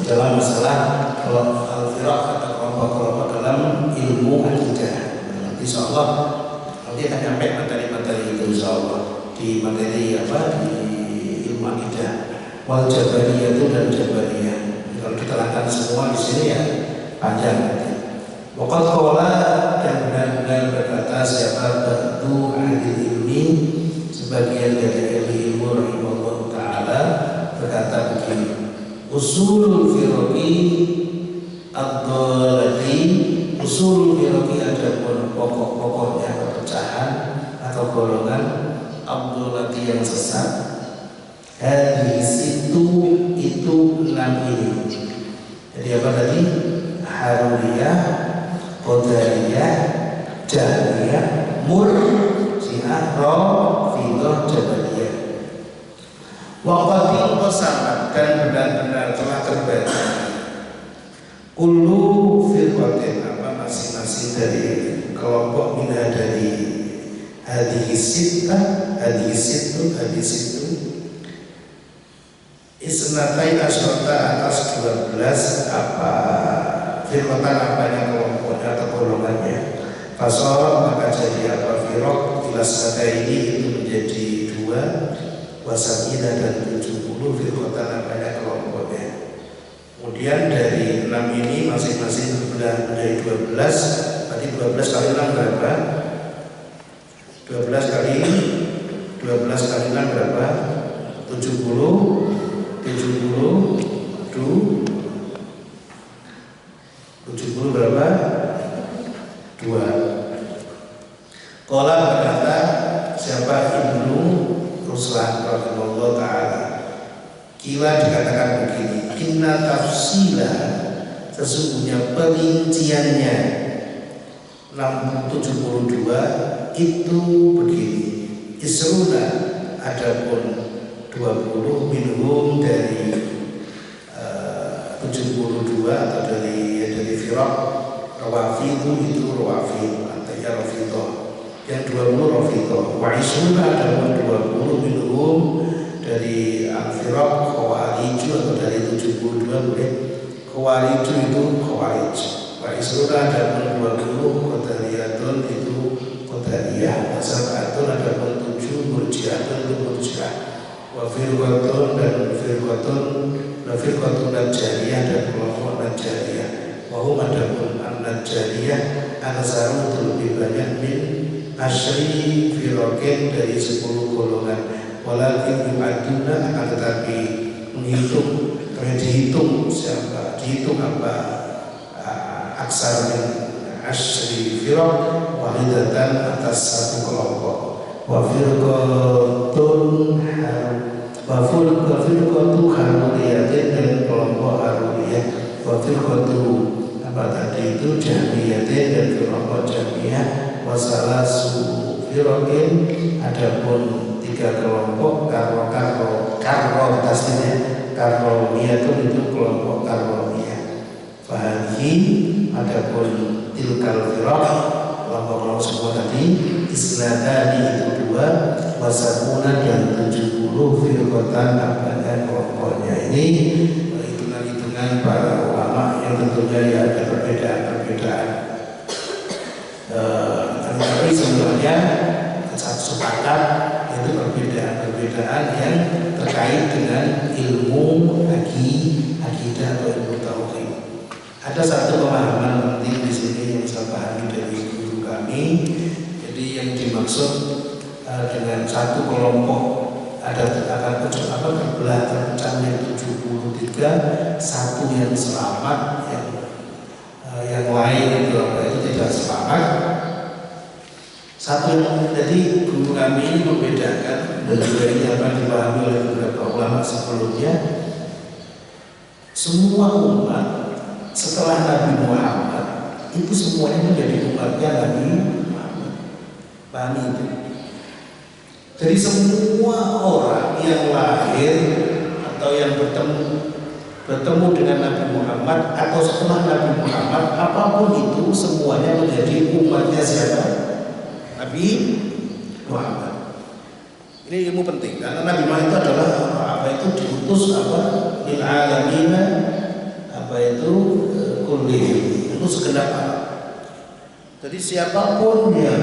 dalam masalah al-firaq atau kelompok-kelompok dalam ilmu akidah. Insya Allah nanti akan sampai materi-materi itu insya Allah di materi di ilmu akidah. Wal jabariyah itu dan jabariyah. Kalau diterangkan semua di sini ya panjang nanti. Waqad qala, dan benar-benar berkata siapa ba'du ahli ilmi, sebagian dari ahli ilmu rahimahullah ta'ala, berkata begini, usul firqi ad-dhalati, usul firqi adapun pokok-pokoknya perpecahan atau golongan ad-dhalati yang sesat. Hadis itu 6 ini. Jadi apa tadi? Haruriyah, Qadariyah, Jahriyah, Murji'ah, Rafidhah, Jabariyah. Waqatil qasamat, dan benar-benar telah terbagi kullu firqatin, apa masing-masing dari kelompok minha dari hadis itu isnatai asyrata atas 12 apa firqatan apanya kelompoknya atau golongannya. Fasara maka jadi apa firq ilasnata ini itu menjadi 2 wasabina dan 70 firqatan apanya kelompoknya. Kemudian dari 6 ini masing-masing berbelah menjadi 12. Berarti 12 kali 6 berapa? 12 kali 6 berapa? 70 berapa? 2. Qala berkata siapa Ibnu Ruslan rahimahullah ta'ala, kila dikatakan begini, inna tafsila, sesungguhnya perinciannya 72 itu begini, isruna adapun 20 minhum dari 72 atau dari firaq Rawafidhu itu Rawafid atau ya Rafidhah, yang 20 Rafidhah. Wa isruna adapun 20 minhum dari al-firaq Khawarij atau dari 72 boleh Khawarij itu Khawarij. Wa isruna adapun 20 Qadariyatun itu Qadariyah. Wa sab'atun adapun 7 Murji'atun itu Murji'ah. Wa firqatun dan firqatun Najjariyah dan kelompok Najjariyah. Wa hum adapun an-Najjariyah aksaru lebih banyak min asyri firqatin dari 10 golongan. Walakin yu'aduna akan tetapi dihitung siapa, dihitung apa aksar min asyri firq wahidatan atas satu kelompok. Wa firqatun haruriyatin dan kelompok haruriyah. Wa firqatu apa tadi itu jahmiyatin dan kelompok jahmiyah. Wa salasu firqin adapun 3 kelompok tasnya karomiyah itu kelompok karomiyah. Fahadhi adapun tilkal firq kelompok semua tadi isnadani itu 2 wasabuna dan 70 firqatan apanya kelompoknya. Ini hitungan para ulama yang tentunya ya ada perbedaan. Tapi sebenarnya sepakat itu perbedaan yang terkait dengan ilmu akidah atau ilmu tauhid. Ada satu pemahaman penting di sini yang saya pahami dari guru kami. Jadi yang dimaksud dengan satu kelompok akan terbelah terpecah menjadi 73, satu yang selamat, yang lain itu tidak selamat. Satu yang jadi guru kami ini membedakan, dan juga ini akan dipahami oleh beberapa ulama sebelumnya. Semua umat setelah Nabi Muhammad itu semuanya menjadi umatnya Nabi Muhammad. Pahami itu? Jadi semua orang yang lahir atau yang bertemu dengan Nabi Muhammad atau setelah Nabi Muhammad, apapun itu semuanya menjadi umatnya siapa? Nabi Muhammad. Ini ilmu penting karena Nabi Muhammad itu adalah diutus lil alamina kulli, itu segenap alam. Jadi siapapun yang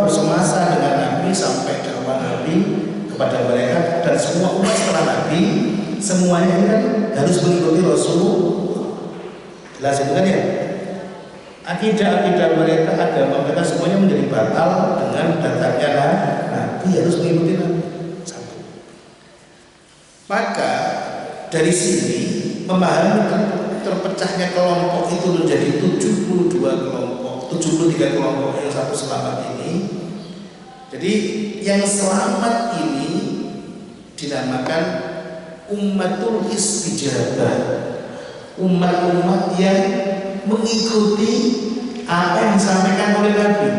bersemasa dengan Nabi sampai dakwah Nabi kepada mereka dan semua umat setelah Nabi semuanya ini kan harus mengikuti Rasulullah. Jelas itu kan ya? Akidah mereka, agama mereka semuanya menjadi batal dengan datangnya Nabi, harus mengikuti Nabi. Satu. Maka dari sini memahami terpecahnya kelompok itu menjadi 72 kelompok, 73 kelompok yang satu selamat ini. Jadi yang selamat ini dinamakan ummatul istijabah, umat-umat yang mengikuti apa yang disampaikan oleh Nabi.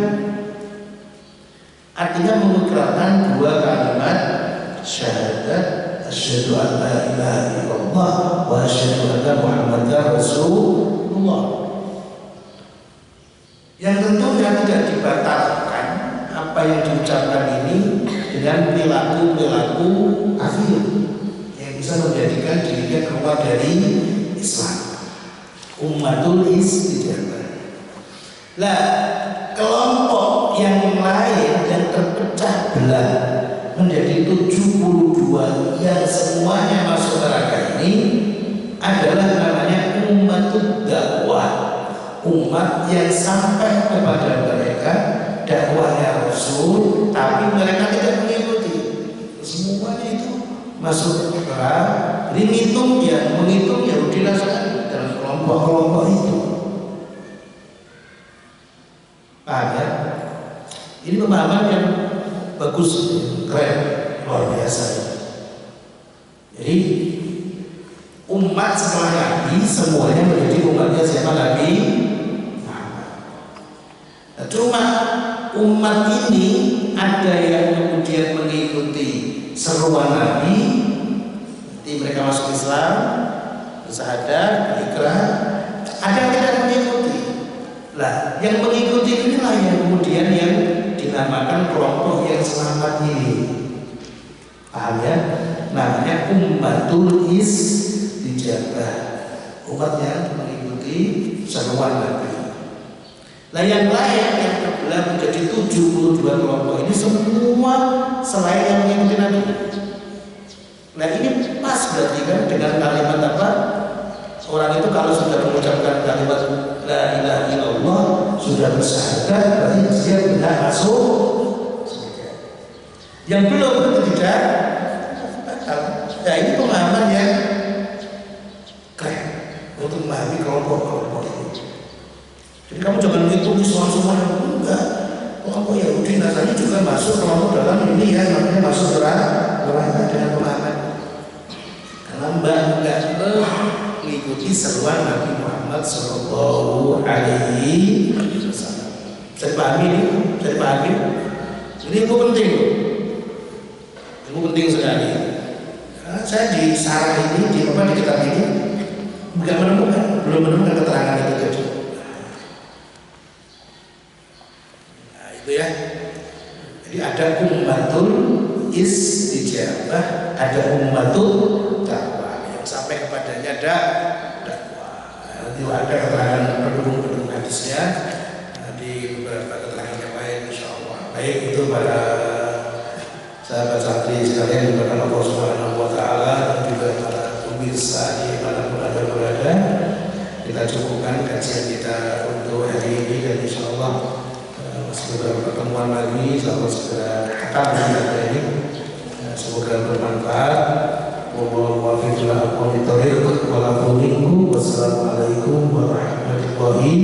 Artinya mengucapkan dua kalimat syahadat, asyhadu an la ilaha illallah wa asyhadu anna muhammadar rasulullah. Yang tentunya tidak dibatalkan apa yang diucapkan ini dengan perilaku-perilaku kafir yang bisa menjadikan dirinya keluar dari Islam. Ummatul istijabah. Lah, kelompok yang lain yang terpecah belah menjadi 72 yang semuanya masuk neraka ini adalah namanya ummatud dakwah, umat yang sampai kepada mereka dakwahnya Rasul, tapi mereka tidak mengikuti. Semuanya itu masuk neraka. Menghitung Yahudi Nasrani dalam kelompok-kelompok itu. Paham ya? Ini pemahaman yang bagus, keren, luar biasa. Jadi umat setelah Nabi semuanya menjadi umatnya siapa? Nabi Muhammad. Nah, cuma umat ini ada yang kemudian mengikuti seruan Nabi, nanti mereka masuk Islam, bersahadat, berikrar. Ada yang tidak mengikuti. Lah, yang mengikuti inilah yang kemudian yang dinamakan kelompok yang selamat ini. Paham ya? Namanya ummatul istijabah, umat yang mengikuti seruan Nabi. Nah, yang lain yang terbelah menjadi 72 kelompok ini semua selain yang mengikuti Nabi. Nah, ini pas berarti kan dengan kalimat apa? Orang itu kalau sudah mengucapkan kalimat la ilaha illallah, sudah bersyahadat, berarti dia benar masuk surga. Yang belum itu tidak batal. Nah, ini pemahaman yang keren untuk memahami kelompok-kelompok ini. Jadi kamu jangan mengikuti semua enggak. Kelompok Yahudi Nasrani juga masuk kelompok dalam ini ya, namanya masuk neraka dengan pemahaman. Karena enggak mengikuti seruan Nabi Muhammad Sallallahu Alaihi Wasallam. Saya pahami ini, saya pahami. Ini itu penting, itu penting sekali. Karena saya di sarah ini, di kitab ini, belum menemukan keterangan itu tadi. Nah, itu ya. Jadi ada ummatul istijabah, ada ummatul dakwah yang sampai kepadanya dakwah. Nanti ada keterangan pendukung hadisnya di beberapa keterangan yang lain, insyaallah. Baik, itu pada sahabat santri sekalian diberkahi Allah Subhanahu wa taala dan juga para pemirsa di manapun Anda berada. Kita cukupkan kajian kita untuk hari ini dan insyaallah beberapa pertemuan lagi selalu segera akan ini. Semoga bermanfaat. Wassalamualaikum warahmatullahi